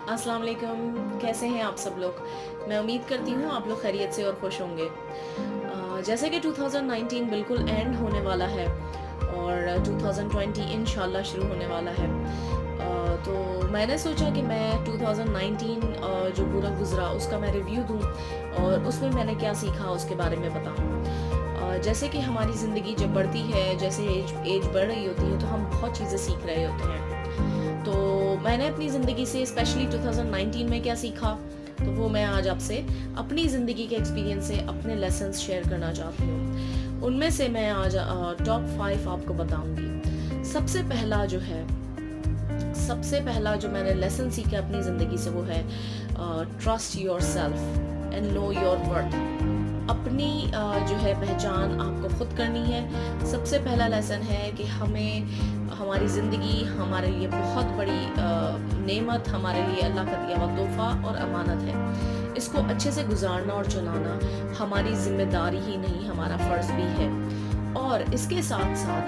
अस्सलाम वालेकुम, कैसे हैं आप सब लोग। मैं उम्मीद करती हूँ आप लोग खैरियत से और खुश होंगे। जैसे कि 2019 बिल्कुल एंड होने वाला है और 2020 इंशाल्लाह शुरू होने वाला है। तो मैंने सोचा कि मैं 2019 जो पूरा गुज़रा उसका मैं रिव्यू दूँ और उसमें मैंने क्या सीखा उसके बारे में बताऊँ। जैसे कि हमारी ज़िंदगी जब बढ़ती है, जैसे एज बढ़ रही होती है, तो हम बहुत चीज़ें सीख रहे होते हैं। तो मैंने अपनी ज़िंदगी से स्पेशली 2019 में क्या सीखा, तो वो मैं आज आपसे अपनी ज़िंदगी के एक्सपीरियंस से अपने लेसन्स शेयर करना चाहती हूँ। उनमें से मैं आज टॉप 5 आपको बताऊंगी। सबसे पहला जो मैंने लेसन सीखा अपनी ज़िंदगी से वो है trust your self and know your worth. अपनी जो है पहचान आपको खुद करनी है। सबसे पहला लेसन है कि हमें हमारी ज़िंदगी हमारे लिए बहुत बड़ी नेमत, हमारे लिए अल्लाह का दिया हुआ तोहफ़ा और अमानत है। इसको अच्छे से गुजारना और चलाना हमारी ज़िम्मेदारी ही नहीं, हमारा फ़र्ज़ भी है। और इसके साथ साथ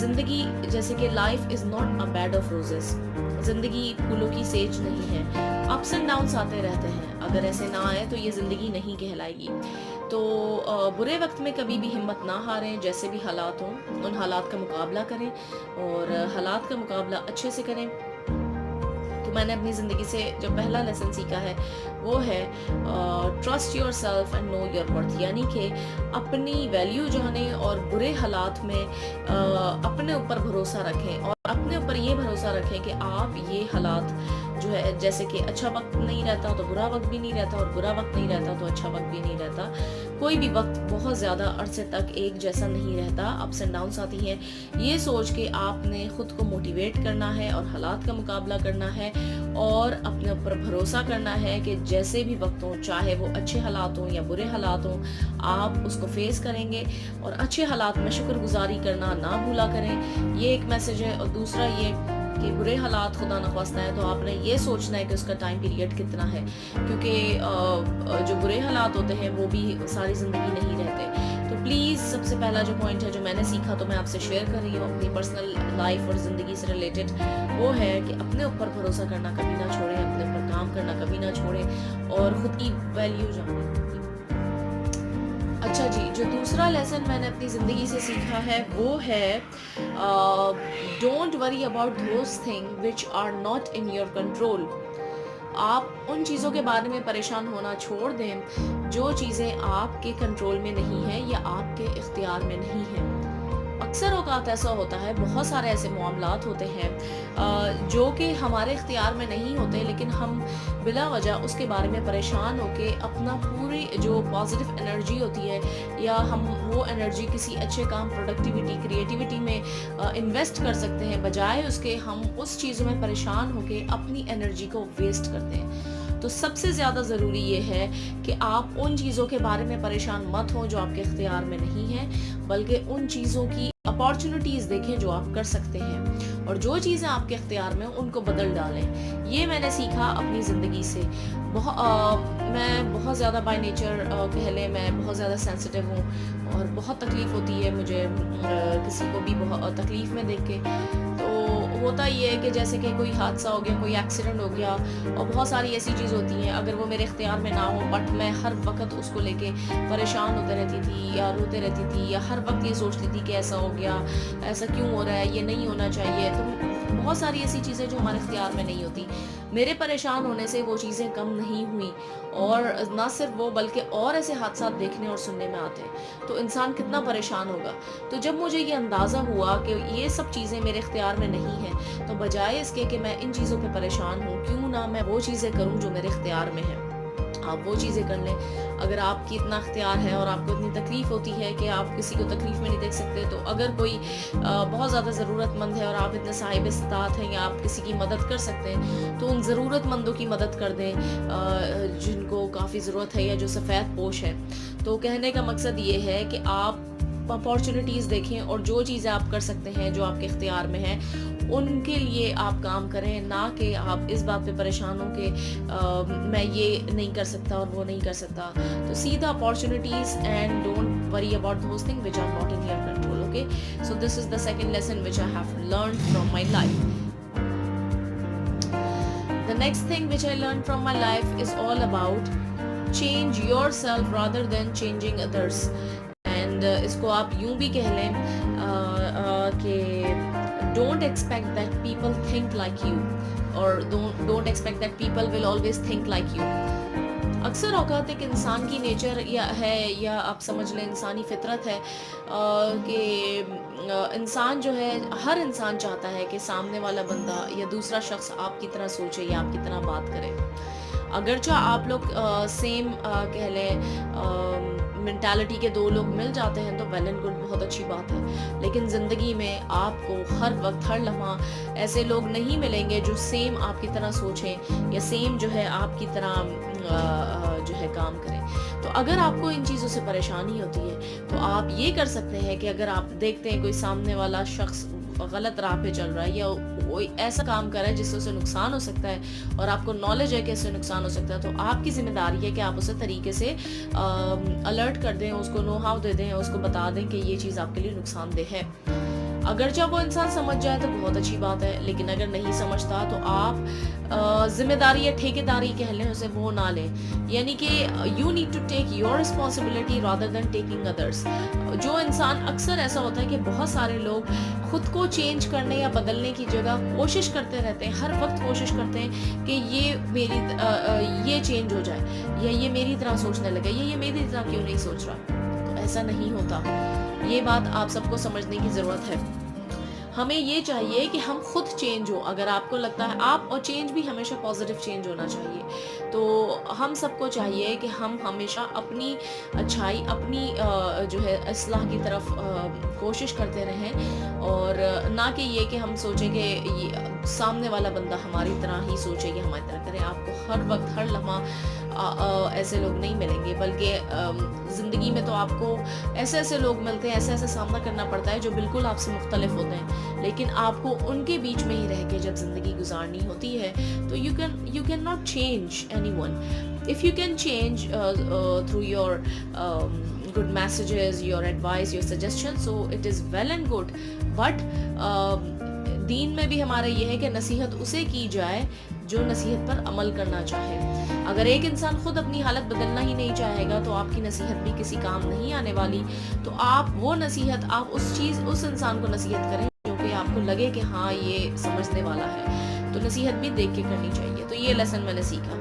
ज़िंदगी, जैसे कि life is not a bed of roses, ज़िंदगी फूलों की सेज नहीं है। अप्स एंड डाउन्स आते रहते हैं, अगर ऐसे ना आए तो ये ज़िंदगी नहीं कहलाएगी। तो बुरे वक्त में कभी भी हिम्मत ना हारें, जैसे भी हालात हों उन हालात का मुकाबला करें और हालात का मुकाबला अच्छे से करें। तो मैंने अपनी ज़िंदगी से जो पहला लेसन सीखा है वो है trust your self and know your worth, यानी कि अपनी वैल्यू जानें और बुरे हालात में अपने ऊपर भरोसा रखें और अपने ऊपर ये भरोसा रखें कि आप ये हालात जो है, जैसे कि अच्छा वक्त नहीं रहता तो बुरा वक्त भी नहीं रहता और बुरा वक्त नहीं रहता तो अच्छा वक्त भी नहीं रहता। कोई भी वक्त बहुत ज़्यादा अरसे तक एक जैसा नहीं रहता, अप्स एंड डाउन्स आती हैं। ये सोच के आपने खुद को मोटिवेट करना है और हालात का मुकाबला करना है और अपने ऊपर भरोसा करना है कि जैसे भी वक्त हो, चाहे वो अच्छे हालात हों या बुरे हालात हों, आप उसको फेस करेंगे। और अच्छे हालात में शुक्रगुजारी करना ना भूला करें, ये एक मैसेज है। और दूसरा ये कि बुरे हालात खुदा न ख्वास्ता है तो आपने ये सोचना है कि उसका टाइम पीरियड कितना है, क्योंकि जो बुरे हालात होते हैं वो भी सारी ज़िंदगी नहीं रहते। तो प्लीज़ सबसे पहला जो पॉइंट है जो मैंने सीखा, तो मैं आपसे शेयर कर रही हूँ अपनी पर्सनल लाइफ और ज़िंदगी से रिलेटेड, वो है कि अपने ऊपर भरोसा करना कभी ना छोड़ें, अपने ऊपर काम करना कभी ना छोड़ें और ख़ुद की वैल्यू जानें। अच्छा जी, जो दूसरा लेसन मैंने अपनी ज़िंदगी से सीखा है वो है don't worry about those thing which are not in your control. आप उन चीज़ों के बारे में परेशान होना छोड़ दें जो चीज़ें आपके कंट्रोल में नहीं हैं या आपके इख्तियार में नहीं हैं। अक्सर औक़ात ऐसा होता है, बहुत सारे ऐसे मामलात होते हैं जो कि हमारे इख्तियार में नहीं होते, लेकिन हम बिला वजह उसके बारे में परेशान होके अपना पूरी जो पॉजिटिव एनर्जी होती है या हम वो एनर्जी किसी अच्छे काम, प्रोडक्टिविटी, क्रिएटिविटी में इन्वेस्ट कर सकते हैं, बजाय उसके हम उस चीज़ों में परेशान होके अपनी एनर्जी को वेस्ट करते हैं। तो सबसे ज़्यादा ज़रूरी ये है कि आप उन चीज़ों के बारे में परेशान मत हों जो आपके इख्तियार में नहीं हैं, बल्कि उन चीज़ों की अपॉर्चुनिटीज़ देखें जो आप कर सकते हैं और जो चीज़ें आपके इख्तियार में उनको बदल डालें। ये मैंने सीखा अपनी ज़िंदगी से। मैं बहुत ज़्यादा बाय नेचर कह लें, मैं बहुत ज़्यादा सेंसिटिव हूँ और बहुत तकलीफ़ होती है मुझे किसी को भी बहुत तकलीफ़ में देख के। तो होता ये है कि जैसे कि कोई हादसा हो गया, कोई एक्सीडेंट हो गया और बहुत सारी ऐसी चीज़ होती हैं, अगर वो मेरे इख्तियार में ना हो, बट मैं हर वक्त उसको लेके परेशान होते रहती थी या रोते रहती थी या हर वक्त ये सोचती थी कि ऐसा हो गया, ऐसा क्यों हो रहा है, ये नहीं होना चाहिए। तो बहुत सारी ऐसी चीज़ें जो हमारे इख्तियार में नहीं होती, मेरे परेशान होने से वो चीज़ें कम नहीं हुई और ना सिर्फ वो बल्कि और ऐसे हादसा देखने और सुनने में आते हैं, तो इंसान कितना परेशान होगा। तो जब मुझे ये अंदाज़ा हुआ कि ये सब चीज़ें मेरे इख्तियार में नहीं हैं, तो बजाय इसके कि मैं इन चीज़ों पे परेशान हूँ, क्यों ना मैं वो चीज़ें करूँ जो मेरे इख्तियार में हैं। आप वो चीज़ें कर लें। अगर आपकी इतना इख्तियार है और आपको इतनी तकलीफ़ होती है कि आप किसी को तकलीफ़ में नहीं देख सकते, तो अगर कोई बहुत ज़्यादा ज़रूरतमंद है और आप इतने साहिब इस्तात हैं या आप किसी की मदद कर सकते हैं, तो उन ज़रूरतमंदों की मदद कर दें जिनको काफ़ी ज़रूरत है या जो सफ़ेद पोश है। तो कहने का मकसद ये है कि आप अपॉर्चुनिटीज़ देखें और जो चीज़ें आप कर सकते हैं, जो आपके इख्तियार में है, उनके लिए आप काम करें, ना कि आप इस बात पे परेशान हो कि मैं ये नहीं कर सकता और वो नहीं कर सकता। तो see the opportunities and don't worry about those thing which are not in your control. Okay, so this is the second lesson which I have learned from my life. The next thing which I learned from my life is all about change yourself rather than changing others. And इसको आप यूं भी कह लें कि don't expect that people think like you, or don't expect that people will always think like you. अक्सर औकात एक इंसान की नेचर या आप समझ लें इंसानी फितरत है कि इंसान जो है, हर इंसान चाहता है कि सामने वाला बंदा या दूसरा शख्स आपकी तरह सोचे या आपकी तरह बात करे. अगरचा आप लोग सेम कह लें मेंटालिटी के दो लोग मिल जाते हैं तो वेल एंड गुड, बहुत अच्छी बात है. लेकिन ज़िंदगी में आपको हर वक्त हर लम्हा ऐसे लोग नहीं मिलेंगे जो सेम आपकी तरह सोचें या सेम जो है आपकी तरह जो है काम करें. तो अगर आपको इन चीज़ों से परेशानी होती है तो आप ये कर सकते हैं कि अगर आप देखते हैं कोई सामने वाला शख्स गलत राह पे चल रहा है या कोई ऐसा काम कर रहा है जिससे उसे नुकसान हो सकता है और आपको नॉलेज है कि इससे नुकसान हो सकता है, तो आपकी जिम्मेदारी है कि आप उसे तरीके से अलर्ट कर दें, उसको नो हाउ दे दें, उसको बता दें कि ये चीज़ आपके लिए नुकसानदेह है. अगर जब वो इंसान समझ जाए तो बहुत अच्छी बात है, लेकिन अगर नहीं समझता तो आप जिम्मेदारी या ठेकेदारी कह लें उसे, वो ना लें. यानी कि you need to take your responsibility rather than taking others. जो इंसान, अक्सर ऐसा होता है कि बहुत सारे लोग खुद को चेंज करने या बदलने की जगह कोशिश करते रहते हैं, हर वक्त कोशिश करते हैं कि ये चेंज हो जाए या ये मेरी तरह सोचने लगे या ये मेरी तरह क्यों नहीं सोच रहा. तो ऐसा नहीं होता. ये बात आप सबको समझने की ज़रूरत है. हमें ये चाहिए कि हम खुद चेंज हो. अगर आपको लगता है आप, और चेंज भी हमेशा पॉजिटिव चेंज होना चाहिए, तो हम सबको चाहिए कि हम हमेशा अपनी अच्छाई, अपनी जो है इस्लाह की तरफ कोशिश करते रहें, और ना कि ये कि हम सोचें कि ये सामने वाला बंदा हमारी तरह ही सोचे कि हमारी तरह करे. आपको हर वक्त हर लम्हा ऐसे लोग नहीं मिलेंगे, बल्कि ज़िंदगी में तो आपको ऐसे ऐसे लोग मिलते हैं, ऐसे ऐसे सामना करना पड़ता है जो बिल्कुल आपसे मुख्तलिफ होते हैं, लेकिन आपको उनके बीच में ही रह के जब ज़िंदगी गुजारनी होती है तो you can not change anyone. If you can change through your good messages, your advice, your suggestions, so it is well and good, but दीन में भी हमारा ये है कि नसीहत उसे की जाए जो नसीहत पर अमल करना चाहे. अगर एक इंसान खुद अपनी हालत बदलना ही नहीं चाहेगा तो आपकी नसीहत भी किसी काम नहीं आने वाली. तो आप वो नसीहत, आप उस इंसान को नसीहत करें जो कि आपको लगे कि हाँ ये समझने वाला है. तो नसीहत भी देख के करनी चाहिए. तो ये लेसन मैंने सीखा.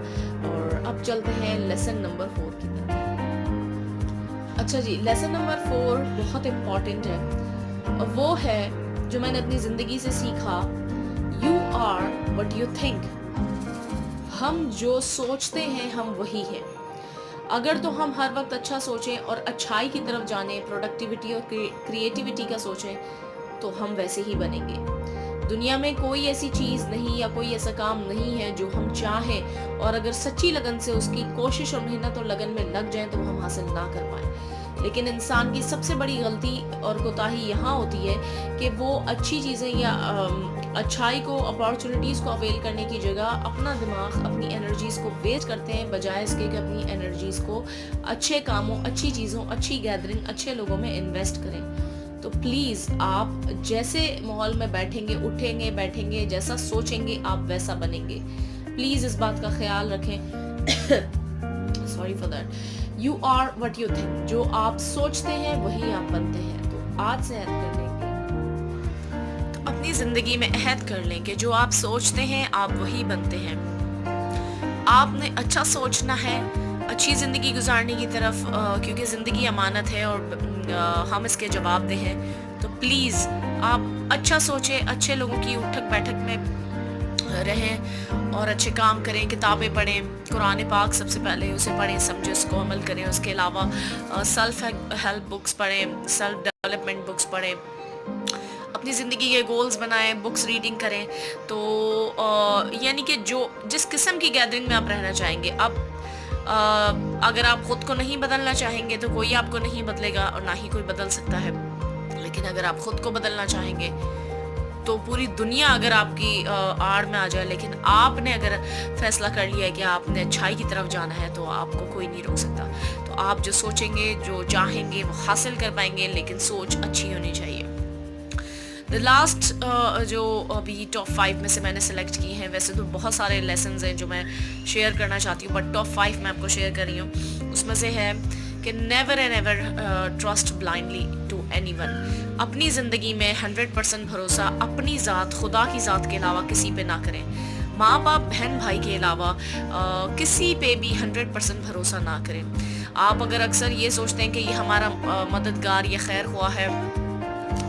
और अब चलते हैं लेसन नंबर 4 की तरफ. अच्छा जी, लेसन नंबर 4 बहुत इम्पॉर्टेंट है, और वो है जो मैंने अपनी ज़िंदगी से सीखा. You are what you think. हम जो सोचते हैं हम वही हैं. अगर तो हम हर वक्त अच्छा सोचें और अच्छाई की तरफ जाने, प्रोडक्टिविटी और क्रिएटिविटी का सोचें, तो हम वैसे ही बनेंगे. दुनिया में कोई ऐसी चीज़ नहीं या कोई ऐसा काम नहीं है जो हम चाहें और अगर सच्ची लगन से उसकी कोशिश और मेहनत और लगन में लग जाएं तो वो हम हासिल ना कर पाएं. लेकिन इंसान की सबसे बड़ी गलती और कोताही यहाँ होती है कि वो अच्छी चीज़ें या अच्छाई को, अपॉर्चुनिटीज़ को अवेल करने की जगह अपना दिमाग, अपनी एनर्जीज़ को वेस्ट करते हैं, बजाय इसके कि अपनी एनर्जीज़ को अच्छे कामों, अच्छी चीज़ों, अच्छी गैदरिंग, अच्छे लोगों में इन्वेस्ट करें. तो प्लीज़ आप जैसे माहौल में बैठेंगे, उठेंगे, बैठेंगे, जैसा सोचेंगे आप वैसा बनेंगे. प्लीज़ इस बात का ख्याल रखें. Sorry for that. You are what you think. जो आप सोचते हैं वही आप बनते हैं. तो आज से ऐड कर लेंगे, तो अपनी ज़िंदगी में अहद कर लें कि जो आप सोचते हैं आप वही बनते हैं. आपने अच्छा सोचना है, अच्छी ज़िंदगी गुजारने की तरफ, क्योंकि ज़िंदगी अमानत है और हम इसके जवाबदेह हैं. तो प्लीज़ आप अच्छा सोचें, अच्छे लोगों की उठक बैठक में रहें और अच्छे काम करें. किताबें पढ़ें, कुरान पाक सबसे पहले उसे पढ़ें, समझें, उसको अमल करें. उसके अलावा सेल्फ हेल्प बुक्स पढ़ें, सेल्फ डेवलपमेंट बुक्स पढ़ें, अपनी ज़िंदगी के गोल्स बनाएं, बुक्स रीडिंग करें. तो यानी कि जो जिस किस्म की गैदरिंग में आप रहना चाहेंगे. अब अगर आप ख़ुद को नहीं बदलना चाहेंगे तो कोई आपको नहीं बदलेगा और ना ही कोई बदल सकता है. लेकिन अगर आप ख़ुद को बदलना चाहेंगे तो पूरी दुनिया अगर आपकी आड़ में आ जाए, लेकिन आपने अगर फैसला कर लिया है कि आपने अच्छाई की तरफ जाना है तो आपको कोई नहीं रोक सकता. तो आप जो सोचेंगे, जो चाहेंगे वो हासिल कर पाएंगे, लेकिन सोच अच्छी होनी चाहिए. لاسٹ جو ابھی ٹاپ 5 میں سے میں نے سلیکٹ کی ہیں، ویسے تو بہت سارے لیسنز ہیں جو میں شیئر کرنا چاہتی ہوں، بٹ ٹاپ 5 میں آپ کو شیئر کر رہی ہوں. اس میں سے ہے کہ never and ever trust blindly to any one. اپنی زندگی میں 100% بھروسہ اپنی ذات، خدا کی ذات کے علاوہ کسی پہ نہ کریں. ماں باپ، بہن بھائی کے علاوہ کسی پہ بھی 100% بھروسہ نہ کریں. آپ اگر اکثر یہ سوچتے ہیں کہ یہ ہمارا مددگار یا خیر خواہ ہے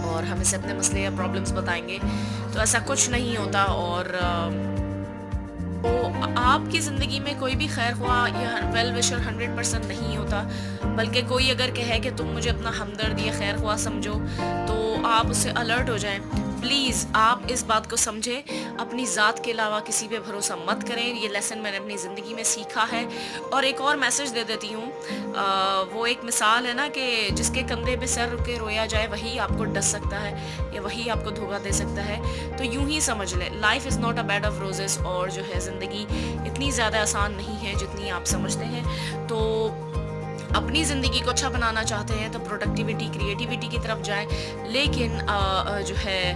اور ہم اسے اپنے مسئلے یا پرابلمس بتائیں گے، تو ایسا کچھ نہیں ہوتا. اور تو آپ کی زندگی میں کوئی بھی خیر خواہ یا ویل وشر 100% نہیں ہوتا، بلکہ کوئی اگر کہے کہ تم مجھے اپنا ہمدرد یا خیر خواہ سمجھو تو آپ اس سے الرٹ ہو جائیں. پلیز آپ اس بات کو سمجھیں، اپنی ذات کے علاوہ کسی پہ بھروسہ مت کریں. یہ لیسن میں نے اپنی زندگی میں سیکھا ہے. اور ایک اور میسج دے دیتی ہوں، وہ ایک مثال ہے نا کہ جس کے کندھے پہ سر رکھ کے رویا جائے وہی آپ کو ڈس سکتا ہے یا وہی آپ کو دھوکہ دے سکتا ہے. تو یوں ہی سمجھ لیں، life is not a bad of roses, اور جو ہے زندگی اتنی زیادہ آسان نہیں ہے جتنی آپ سمجھتے ہیں. تو اپنی زندگی کو اچھا بنانا چاہتے ہیں تو پروڈکٹیوٹی، کریٹیوٹی کی طرف جائیں، لیکن جو ہے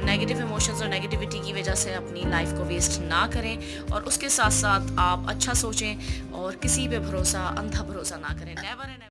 نیگیٹو ایموشنز اور نیگیٹیوٹی کی وجہ سے اپنی لائف کو ویسٹ نہ کریں. اور اس کے ساتھ ساتھ آپ اچھا سوچیں اور کسی پہ بھروسہ، اندھا بھروسہ نہ کریں. Never and